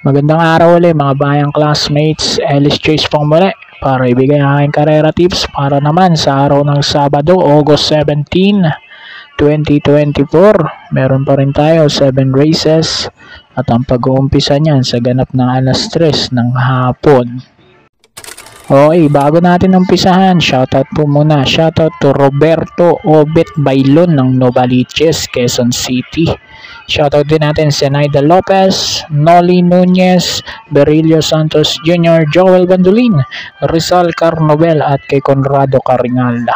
Magandang araw ulit mga bayang classmates, Ellis Chase pong muli para ibigay ang aking karera tips para naman sa araw ng Sabado, August 17, 2024. Meron pa rin tayo 7 races at ang pag-uumpisa niyan sa ganap ng alas 3 ng hapon. Okay, bago natin umpisahan, shoutout po muna. Shoutout to Roberto Obet Bailon ng Novaliches, Quezon City. Shoutout din natin si Naida Lopez, Noli Nunez, Berilio Santos Jr., Joel Bandulin, Rizal Carnobel at kay Conrado Caringal.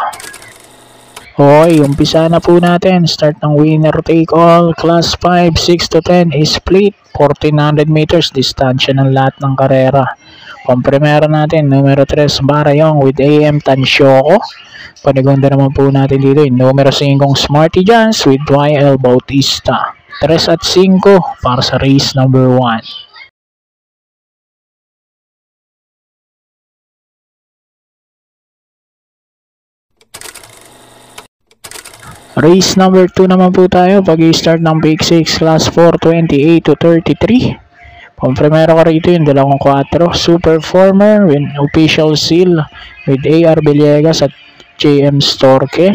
Okay, umpisa na po natin. Start ng winner take all. Class 5, 6 to 10 is split. 1400 meters distansya ng lahat ng karera. Pampremera natin, numero 3, Barayong with AM Tansyoco. Panigunda naman po natin dito yung numero 5, Smarty Jans with YL Bautista. 3 at 5 para sa race number 1. Race number 2 naman po tayo. Pag-i-start ng Pick 6, Class 4, 28 to 33. Pampremero ko rito yung 2-4, Super Former with official seal with AR Villegas at JM Storke.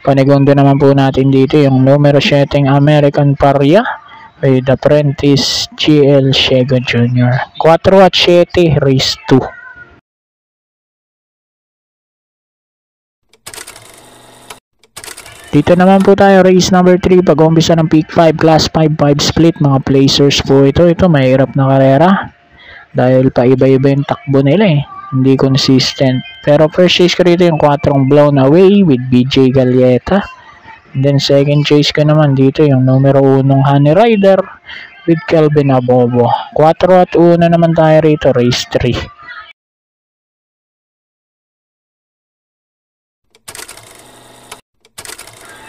Panigundo naman po natin dito yung numero 7, American Paria with Apprentice GL Shego Jr. 4 at 7, race 2. Dito naman po tayo, race number 3, pag-umpisa ng Peak 5, Class 5 split, mga placers po ito. Ito, mahirap na karera dahil paiba-iba yung takbo nila hindi consistent. Pero first chase ko rito yung 4 blown away with BJ Galieta. And then second chase ko naman dito yung numero 1 Honey Rider with Kelvin Abobo. 4 at 1 naman tayo rito, race 3.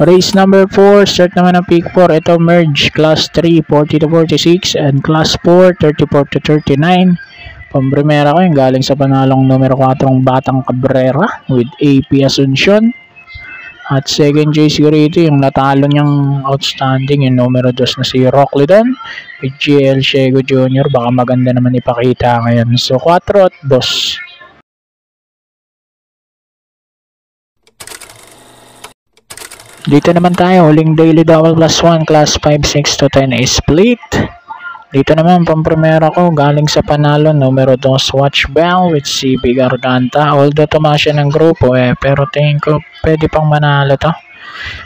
Race number 4, start naman ng Peak 4. Ito merge, Class 3, 40 to 46 and Class 4, 34 to 39. Pampremera ko yung galing sa panalong numero 4 Batang Cabrera with AP Asuncion. At second chase ko rito yung natalo niyang outstanding yung numero 2 na si Rocklidon with GL Shego Jr. Baka maganda naman ipakita ngayon. So 4 at 2. Dito naman tayo, huling daily double class 1, class 5, 6 to 10 is split. Dito naman, pampremera ko, galing sa panalo, numero 2, Watch Bell with CB Garganta. Although tumaas siya ng grupo pero tingin ko pwede pang manalo to.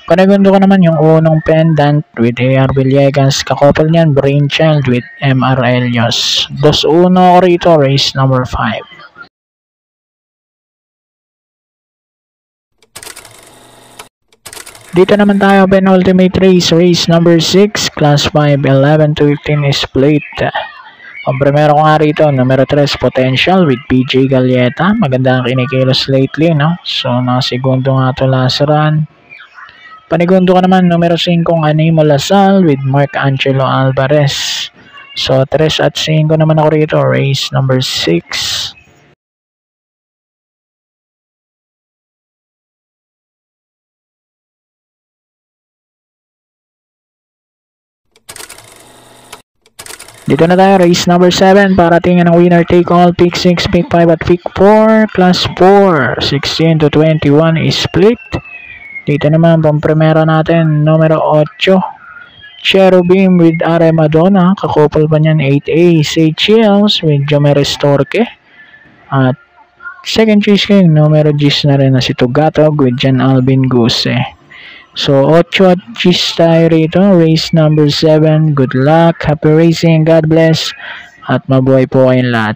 Panigundo ko naman yung unong pendant with AR Villegas. Kakopal niyan, Brainchild with MR Elios. 2-1 ko rito, race number 5. Dito naman tayo, penultimate race, race number 6, class 5, 11 to 15 is split. Ang primero ko nga rito, numero 3, Potential with PJ Galieta. Maganda ang kinikilos lately, no? So, nakasegundo nga ito last run. Panigundo ko naman, numero 5, Animo Lasal with Mark Angelo Alvarez. So, 3 at 5 naman ako rito, race number 6. Dito na tayo, race number 7, para tingnan ang winner take all, Pick 6, Pick 5 at Pick 4, Class 4, 16 to 21 is split. Dito naman, pampremera natin, numero 8, Cherubim with Are Madonna, kakopal pa niyan 8A, Say Chills with Jomeres Torque. At second choice ko yung numero 10 na rin na si Tugatog with Jan Alvin Guse. So, 8 at 10 tayo rito. Race number 7. Good luck. Happy racing. God bless. At mabuhay po kayong lahat.